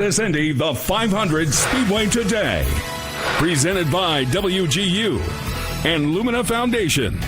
This Indy, the 500 Speedway Today. Presented by WGU and Lumina Foundation.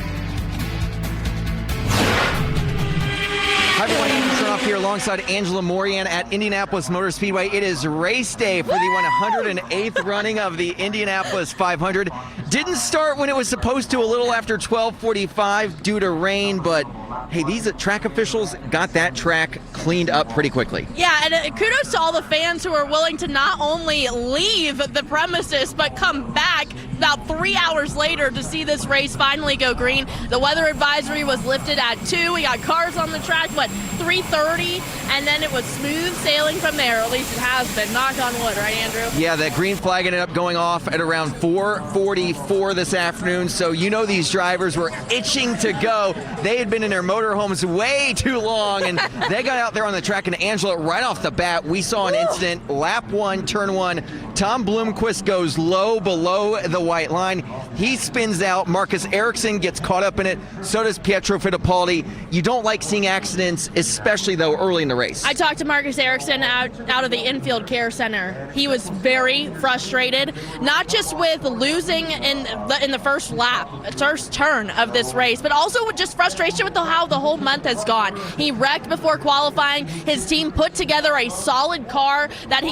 Hi everyone, Andy Turnoff here alongside Angela Morian at Indianapolis Motor Speedway. It is race day for the 108th running of the Indianapolis 500. Didn't start when it was supposed to, a little after 12:45 due to rain, but hey, these track officials got that track cleaned up pretty quickly. Yeah, and kudos to all the fans who are willing to not only leave the premises, but come back about 3 hours later to see this race finally go green. The weather advisory was lifted at 2. We got cars on the track, 3:30, and then it was smooth sailing from there. At least it has been. Knock on wood, right, Andrew? Yeah, that green flag ended up going off at around 4:44 this afternoon, so you know these drivers were itching to go. They had been in their motorhomes way too long, and they got out there on the track, and Angela, right off the bat, we saw an incident. Lap 1, turn 1, Tom Bloomquist goes low below the white line. He spins out. Marcus Ericsson gets caught up in it. So does Pietro Fittipaldi. You don't like seeing accidents, especially, though, early in the race. I talked to Marcus Ericsson out of the infield care center. He was very frustrated, not just with losing in the first lap, first turn of this race, but also with just frustration with how the whole month has gone. He wrecked before qualifying. His team put together a solid car that he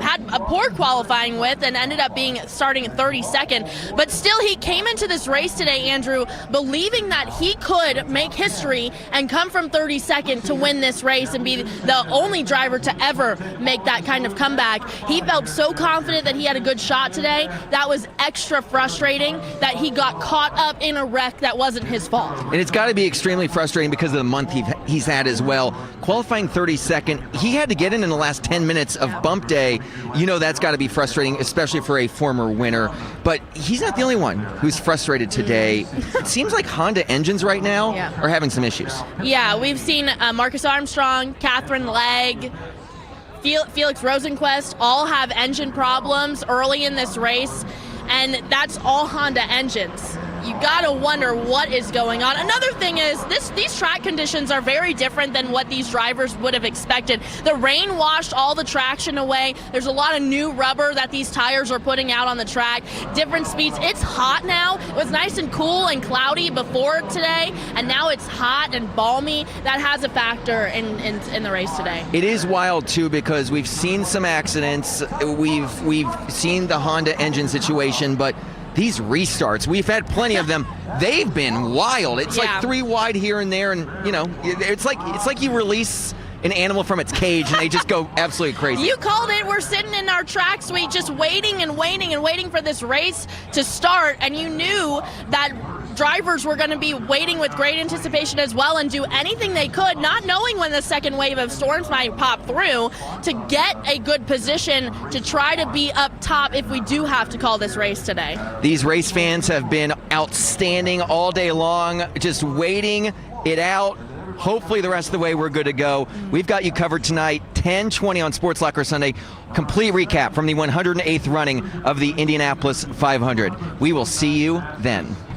had a poor qualifying with and ended up starting at 32nd. But still, he came into this race today, Andrew, believing that he could make history and come from 32nd to win this race and be the only driver to ever make that kind of comeback. He felt so confident that he had a good shot today. That was extra frustrating that he got caught up in a wreck that wasn't his fault. And it's got to be extremely frustrating because of the month he's had as well. Qualifying 32nd, he had to get in the last 10 minutes of bump day. You know that's got to be frustrating, especially for a former winner. But he's not the only one who's frustrated today. It seems like Honda engines right now are having some issues. Yeah, we've seen Marcus Armstrong, Catherine Legg, Felix Rosenquist all have engine problems early in this race, and that's all Honda engines. You gotta wonder what is going on. Another thing is these track conditions are very different than what these drivers would have expected. The rain washed all the traction away. There's a lot of new rubber that these tires are putting out on the track. Different speeds. It's hot now. It was nice and cool and cloudy before today, and now it's hot and balmy. That has a factor in the race today. It is wild too because we've seen some accidents. We've seen the Honda engine situation, but these restarts, we've had plenty of them. They've been wild. It's like 3 wide here and there, and you know, it's like you release an animal from its cage and they just go absolutely crazy. You called it. We're sitting in our track suite just waiting and waiting and waiting for this race to start, and you knew that drivers were going to be waiting with great anticipation as well and do anything they could, not knowing when the second wave of storms might pop through, to get a good position to try to be up top if we do have to call this race today. These race fans have been outstanding all day long, just waiting it out. Hopefully the rest of the way we're good to go. We've got you covered tonight, 10:20 on Sports Locker Sunday. Complete recap from the 108th running of the Indianapolis 500. We will see you then.